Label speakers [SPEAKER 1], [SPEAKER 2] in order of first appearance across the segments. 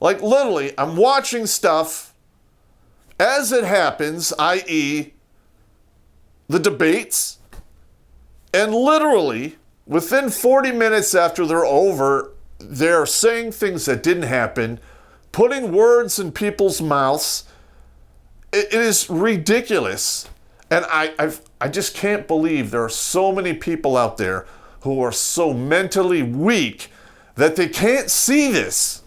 [SPEAKER 1] Like literally, I'm watching stuff as it happens, i.e. the debates, and literally within 40 minutes after they're over, they're saying things that didn't happen, putting words in people's mouths. It is ridiculous. And I just can't believe there are so many people out there who are so mentally weak that they can't see this.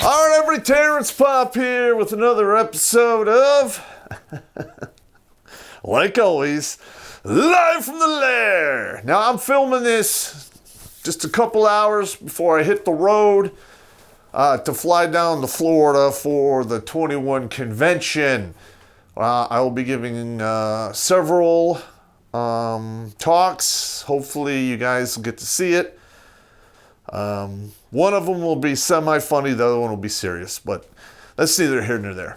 [SPEAKER 1] All right, everybody, Terrence Popp here with another episode of, like always, live from the Lair. Now, I'm filming this just a couple hours before I hit the road to fly down to Florida for the 21 convention. I will be giving several talks. Hopefully, you guys will get to see it. One of them will be semi-funny, the other one will be serious, but that's neither here nor there.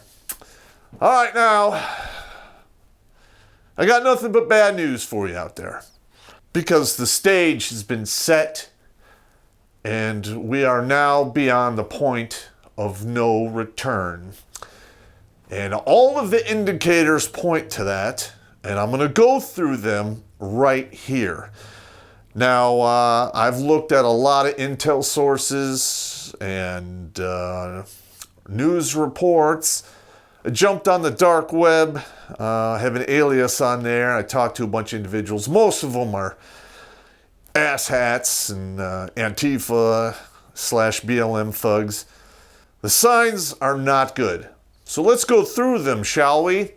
[SPEAKER 1] All right, now, I got nothing but bad news for you out there, because the stage has been set and we are now beyond the point of no return. And all of the indicators point to that, and I'm going to go through them right here. Now, I've looked at a lot of intel sources and news reports. I jumped on the dark web. I have an alias on there. I talked to a bunch of individuals. Most of them are asshats and Antifa / BLM thugs. The signs are not good. So let's go through them, shall we?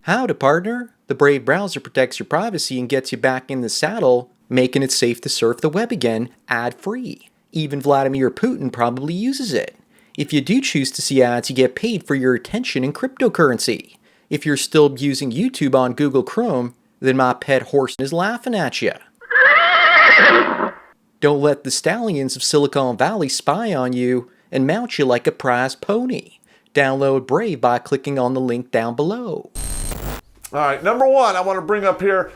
[SPEAKER 2] Howdy, partner. The Brave browser protects your privacy and gets you back in the saddle, making it safe to surf the web again, ad-free. Even Vladimir Putin probably uses it. If you do choose to see ads, you get paid for your attention in cryptocurrency. If you're still using YouTube on Google Chrome, then my pet horse is laughing at you. Don't let the stallions of Silicon Valley spy on you and mount you like a prize pony. Download Brave by clicking on the link down below.
[SPEAKER 1] All right, number one, I want to bring up here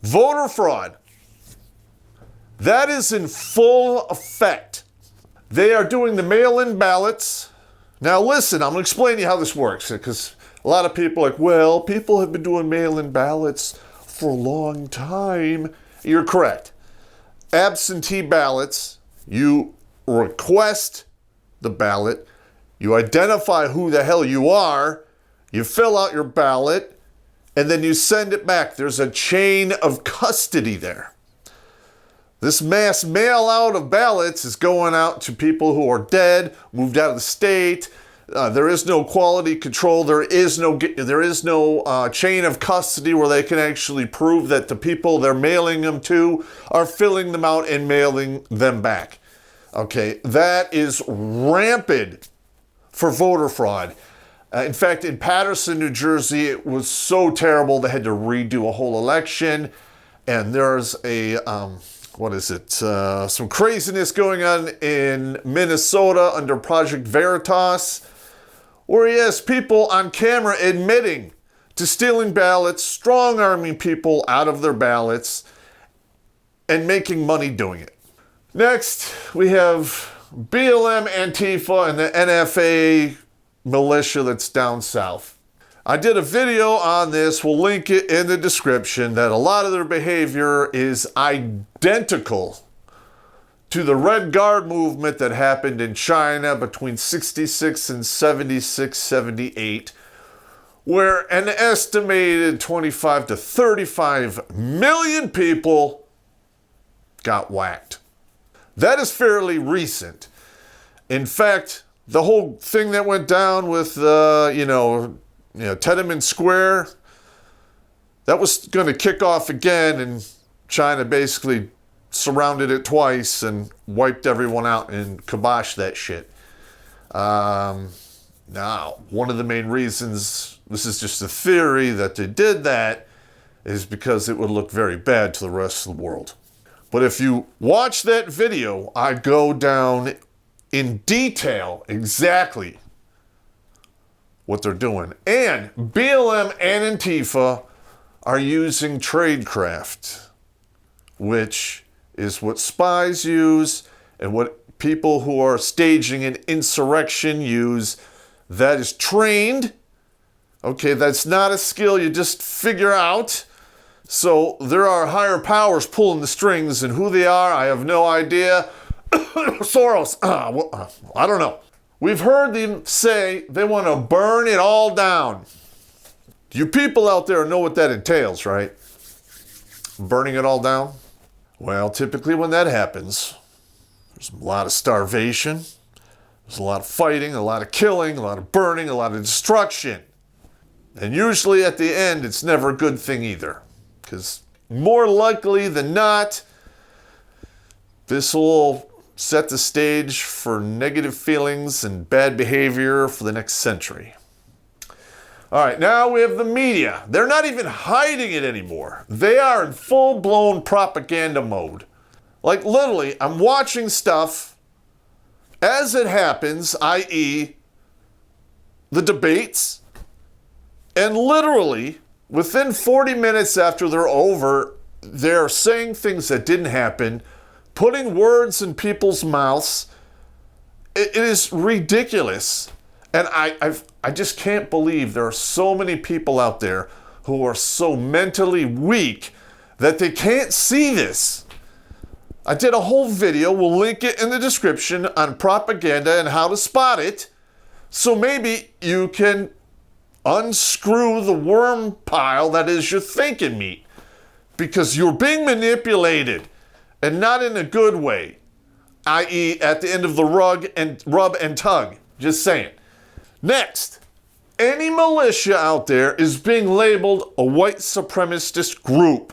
[SPEAKER 1] voter fraud. That is in full effect. They are doing the mail-in ballots. Now listen, I'm going to explain to you how this works, because a lot of people are like, well, people have been doing mail-in ballots for a long time. You're correct. Absentee ballots, you request the ballot, you identify who the hell you are, you fill out your ballot, and then you send it back. There's a chain of custody there. This mass mail out of ballots is going out to people who are dead, moved out of the state. There is no quality control. There is no chain of custody where they can actually prove that the people they're mailing them to are filling them out and mailing them back. Okay, that is rampant for voter fraud. In fact, in Paterson, New Jersey, it was so terrible they had to redo a whole election. And there's a, some craziness going on in Minnesota under Project Veritas, where he has people on camera admitting to stealing ballots, strong-arming people out of their ballots, and making money doing it. Next, we have BLM Antifa and the NFA militia that's down south. I did a video on this, we'll link it in the description, that a lot of their behavior is identical to the Red Guard movement that happened in China between 66 and 76, 78, where an estimated 25 to 35 million people got whacked. That is fairly recent. In fact, the whole thing that went down with, Tiananmen Square, that was going to kick off again, and China basically surrounded it twice and wiped everyone out and kiboshed that shit. Now, one of the main reasons, this is just a theory, that they did that is because it would look very bad to the rest of the world. But if you watch that video, I go down in detail exactly what they're doing. And BLM and Antifa are using Tradecraft, which is what spies use and what people who are staging an insurrection use. That is trained. Okay, that's not a skill you just figure out. So there are higher powers pulling the strings, and who they are, I have no idea. Soros, I don't know. We've heard them say they want to burn it all down. You people out there know what that entails, right? Burning it all down? Well, typically when that happens, there's a lot of starvation, there's a lot of fighting, a lot of killing, a lot of burning, a lot of destruction. And usually at the end, it's never a good thing either. Because more likely than not, this will set the stage for negative feelings and bad behavior for the next century. All right, now we have the media. They're not even hiding it anymore. They are in full-blown propaganda mode. Like literally, I'm watching stuff as it happens, i.e. the debates, and literally, within 40 minutes after they're over, they're saying things that didn't happen, putting words in people's mouths. It is ridiculous. And I just can't believe there are so many people out there who are so mentally weak that they can't see this. I did a whole video, we'll link it in the description, on propaganda and how to spot it. So maybe you can unscrew the worm pile that is your thinking meat, because you're being manipulated, and not in a good way, i.e. at the end of the rub and tug. Just saying. Next, any militia out there is being labeled a white supremacist group.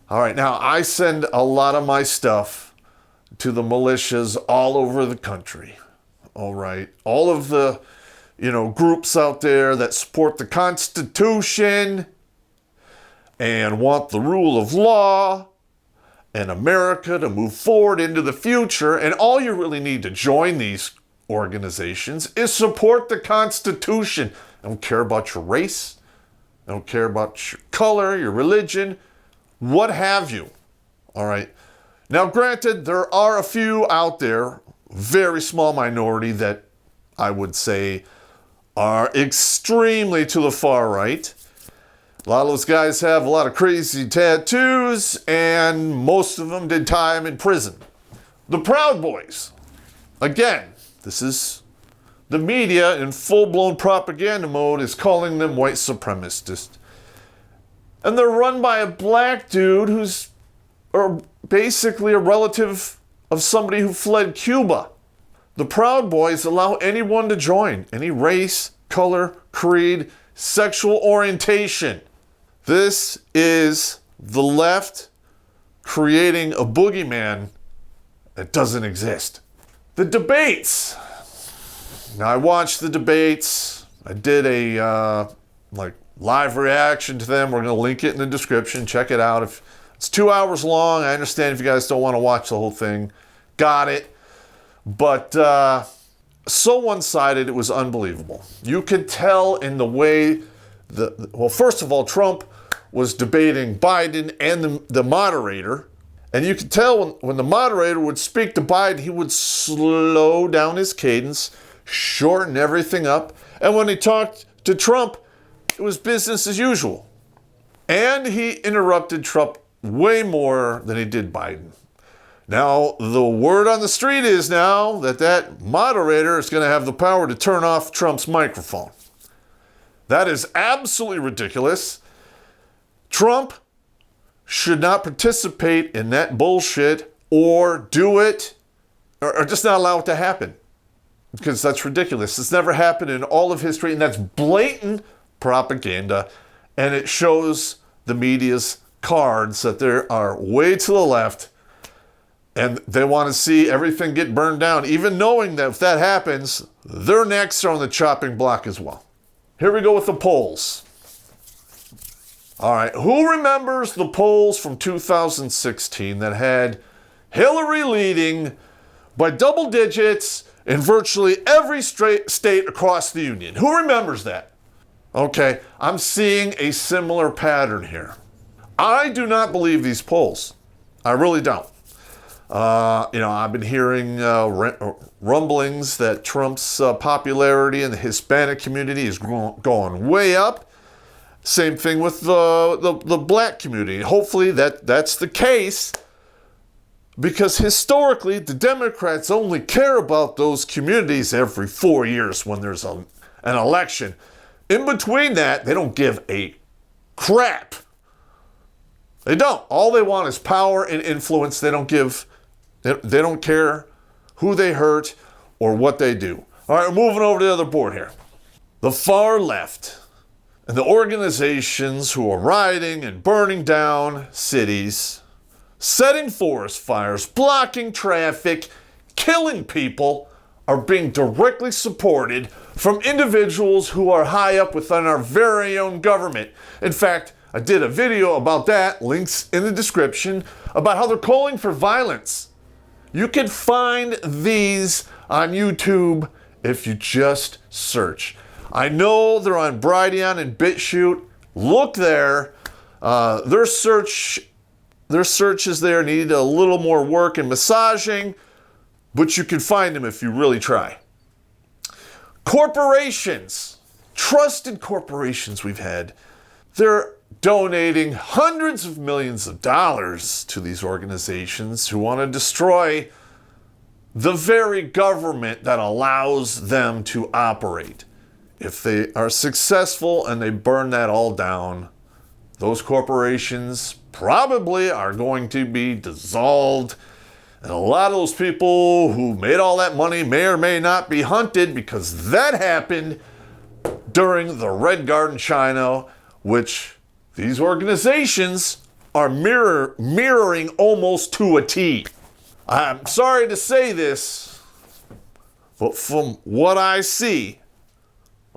[SPEAKER 1] All right, now I send a lot of my stuff to the militias all over the country. All right, all of the groups out there that support the Constitution and want the rule of law and America to move forward into the future. And all you really need to join these organizations is support the Constitution. I don't care about your race. I don't care about your color, your religion, what have you. All right. Now, granted, there are a few out there, very small minority, that I would say are extremely to the far right. A lot of those guys have a lot of crazy tattoos, and most of them did time in prison. The Proud Boys. Again, this is the media in full-blown propaganda mode is calling them white supremacists. And they're run by a black dude who's basically a relative of somebody who fled Cuba. The Proud Boys allow anyone to join, any race, color, creed, sexual orientation. This is the left creating a boogeyman that doesn't exist. The debates. Now, I watched the debates. I did a live reaction to them. We're going to link it in the description. Check it out. If it's 2 hours long, I understand if you guys don't want to watch the whole thing. Got it. But so one-sided, it was unbelievable. You could tell in the way first of all, Trump was debating Biden and the moderator. And you could tell when the moderator would speak to Biden, he would slow down his cadence, shorten everything up. And when he talked to Trump, it was business as usual. And he interrupted Trump way more than he did Biden. Now, the word on the street is now that moderator is going to have the power to turn off Trump's microphone. That is absolutely ridiculous. Trump should not participate in that bullshit or do it or just not allow it to happen, because that's ridiculous. It's never happened in all of history, and that's blatant propaganda, and it shows the media's cards that they are way to the left, and they want to see everything get burned down, even knowing that if that happens, their necks are on the chopping block as well. Here we go with the polls. All right, who remembers the polls from 2016 that had Hillary leading by double digits in virtually every state across the union? Who remembers that? Okay, I'm seeing a similar pattern here. I do not believe these polls. I really don't. I've been hearing rumblings that Trump's popularity in the Hispanic community is going way up. Same thing with the black community. Hopefully that's the case, because historically the Democrats only care about those communities every 4 years when there's an election. In between that, they don't give a crap. They don't. All they want is power and influence. They don't care who they hurt or what they do. All right, we're moving over to the other board here. The far left and the organizations who are rioting and burning down cities, setting forest fires, blocking traffic, killing people, are being directly supported from individuals who are high up within our very own government. In fact, I did a video about that, links in the description, about how they're calling for violence. You can find these on YouTube if you just search. I know they're on Brighteon and BitChute. Look there. Their searches there need a little more work and massaging, but you can find them if you really try. Corporations, trusted corporations we've had, they're donating hundreds of millions of dollars to these organizations who want to destroy the very government that allows them to operate. If they are successful and they burn that all down, those corporations probably are going to be dissolved. And a lot of those people who made all that money may or may not be hunted, because that happened during the Red Garden China, which these organizations are mirroring almost to a T. I'm sorry to say this, but from what I see,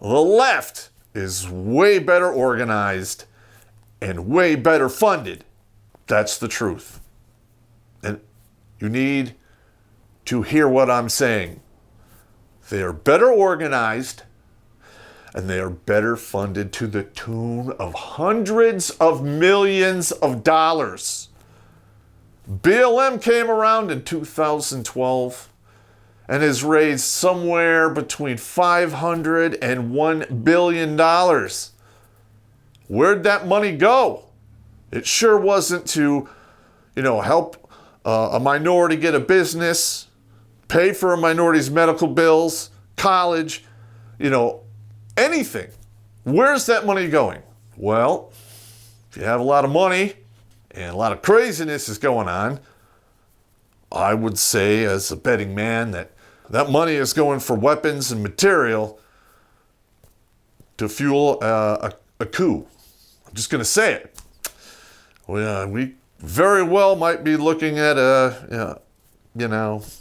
[SPEAKER 1] the left is way better organized and way better funded. That's the truth. And you need to hear what I'm saying. They are better organized and they are better funded to the tune of hundreds of millions of dollars. BLM came around in 2012 and has raised somewhere between $500 and $1 billion. Where'd that money go? It sure wasn't to, help a minority get a business, pay for a minority's medical bills, college, anything. Where's that money going? Well, if you have a lot of money and a lot of craziness is going on, I would say as a betting man that money is going for weapons and material to fuel a coup. I'm just going to say it. We very well might be looking at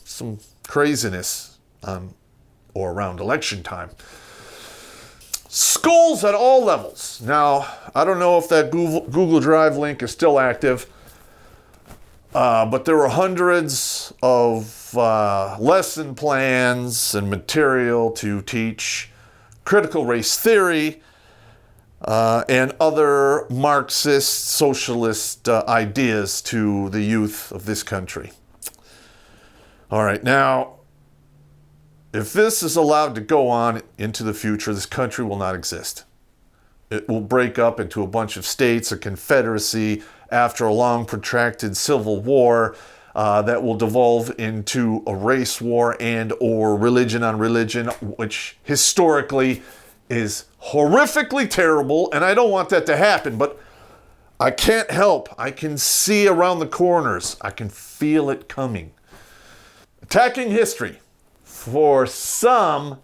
[SPEAKER 1] some craziness on or around election time. Schools at all levels. Now, I don't know if that Google Drive link is still active, but there were hundreds of lesson plans and material to teach critical race theory and other Marxist, socialist ideas to the youth of this country. All right, now, if this is allowed to go on into the future, this country will not exist. It will break up into a bunch of states, a confederacy, after a long protracted civil war that will devolve into a race war and or religion on religion, which historically is horrifically terrible, and I don't want that to happen, but I can't help. I can see around the corners. I can feel it coming. Attacking history for some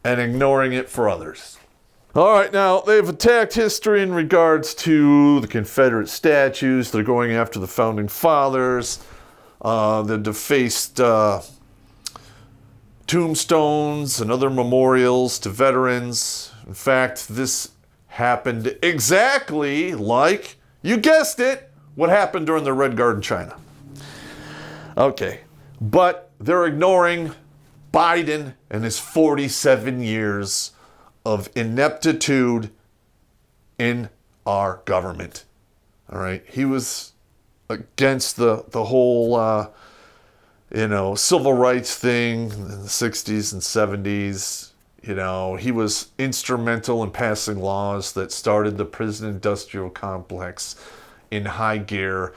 [SPEAKER 1] and ignoring it for others. All right, now they've attacked history in regards to the Confederate statues. They're going after the Founding Fathers. They defaced tombstones and other memorials to veterans. In fact, this happened exactly like, you guessed it, what happened during the Red Garden China. Okay, but they're ignoring Biden and his 47 years of ineptitude in our government. All right. He was against the whole, civil rights thing in the 60s and 70s. He was instrumental in passing laws that started the prison industrial complex in high gear,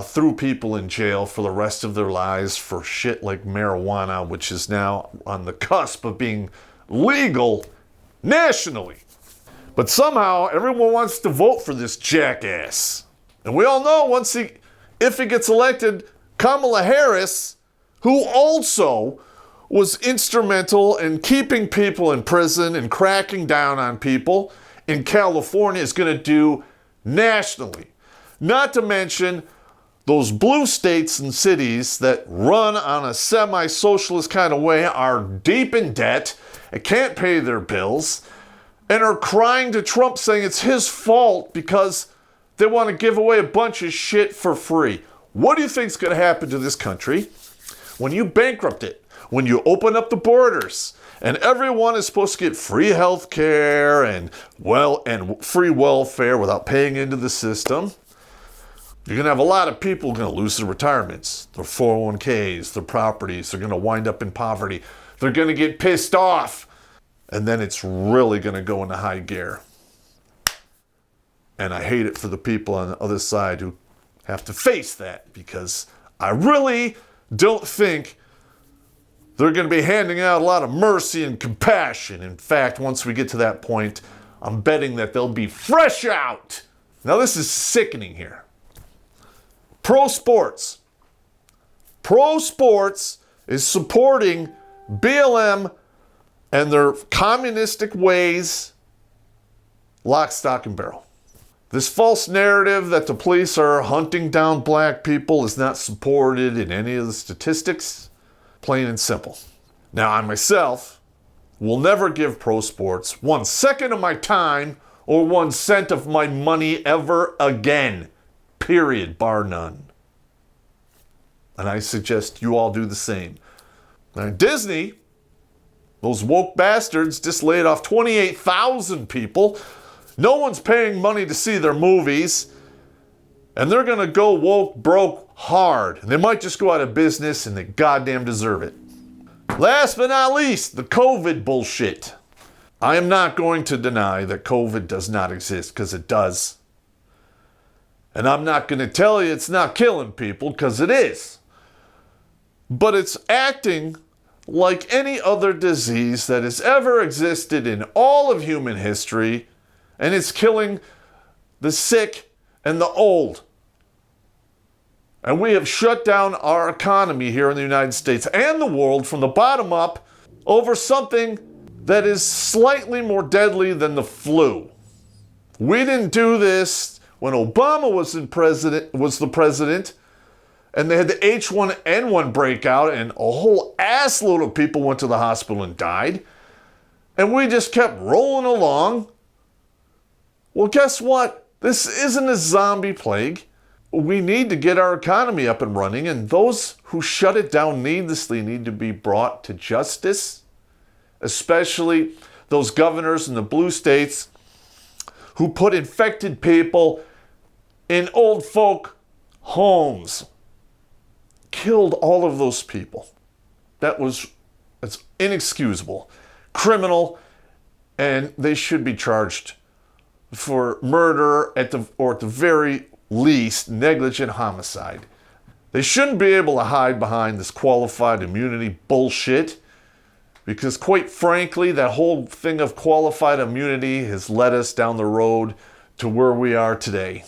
[SPEAKER 1] threw people in jail for the rest of their lives for shit like marijuana, which is now on the cusp of being legal nationally. But somehow everyone wants to vote for this jackass. And we all know if he gets elected, Kamala Harris, who also was instrumental in keeping people in prison and cracking down on people in California, is going to do nationally. Not to mention those blue states and cities that run on a semi-socialist kind of way are deep in debt and can't pay their bills and are crying to Trump saying it's his fault because they want to give away a bunch of shit for free. What do you think is going to happen to this country when you bankrupt it? When you open up the borders and everyone is supposed to get free health care and free welfare without paying into the system, you're going to have a lot of people going to lose their retirements, their 401ks, their properties. They're going to wind up in poverty. They're going to get pissed off. And then it's really going to go into high gear. And I hate it for the people on the other side who have to face that, because I really don't think they're going to be handing out a lot of mercy and compassion. In fact, once we get to that point, I'm betting that they'll be fresh out. Now, this is sickening here. Pro sports. Pro sports is supporting BLM and their communistic ways, lock, stock, and barrel. This false narrative that the police are hunting down black people is not supported in any of the statistics, plain and simple. Now, I myself will never give pro sports 1 second of my time or 1 cent of my money ever again. Period, bar none. And I suggest you all do the same. Now, Disney, those woke bastards just laid off 28,000 people. No one's paying money to see their movies. And they're going to go woke broke hard. And they might just go out of business, and they goddamn deserve it. Last but not least, the COVID bullshit. I am not going to deny that COVID does not exist, because it does. And I'm not going to tell you it's not killing people, because it is. But it's acting like any other disease that has ever existed in all of human history, and it's killing the sick and the old. And we have shut down our economy here in the United States and the world from the bottom up over something that is slightly more deadly than the flu. We didn't do this when Obama was the president, and they had the H1N1 breakout, and a whole assload of people went to the hospital and died. And we just kept rolling along. Well, guess what? This isn't a zombie plague. We need to get our economy up and running, and those who shut it down needlessly need to be brought to justice, especially those governors in the blue states who put infected people in old folk homes. Killed all of those people. It's inexcusable, criminal, and they should be charged for murder or at the very least negligent homicide. They shouldn't be able to hide behind this qualified immunity bullshit, because quite frankly, that whole thing of qualified immunity has led us down the road to where we are today.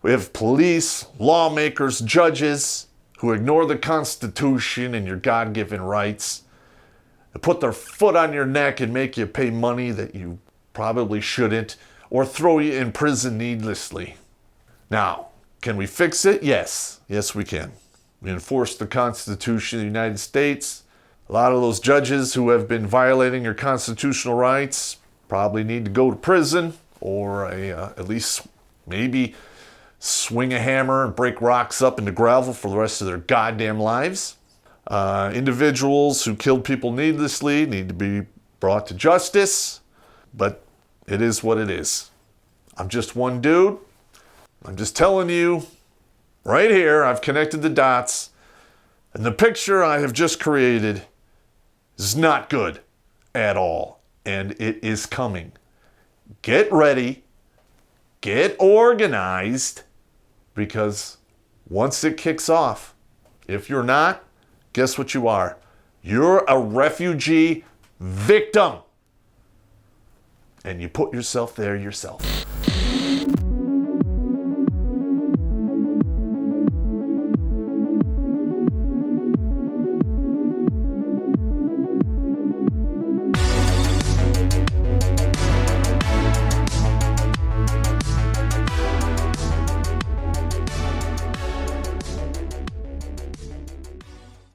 [SPEAKER 1] We have police, lawmakers, judges who ignore the Constitution and your God-given rights, and put their foot on your neck and make you pay money that you probably shouldn't, or throw you in prison needlessly. Now, can we fix it? Yes. Yes, we can. We enforce the Constitution of the United States. A lot of those judges who have been violating your constitutional rights probably need to go to prison, or at least maybe swing a hammer and break rocks up into gravel for the rest of their goddamn lives. Individuals who killed people needlessly need to be brought to justice. but it is what it is. I'm just one dude. I'm just telling you, right here, I've connected the dots, and the picture I have just created is not good at all, and it is coming. Get ready, get organized, because once it kicks off, if you're not, guess what you are? You're a refugee victim. And you put yourself there yourself.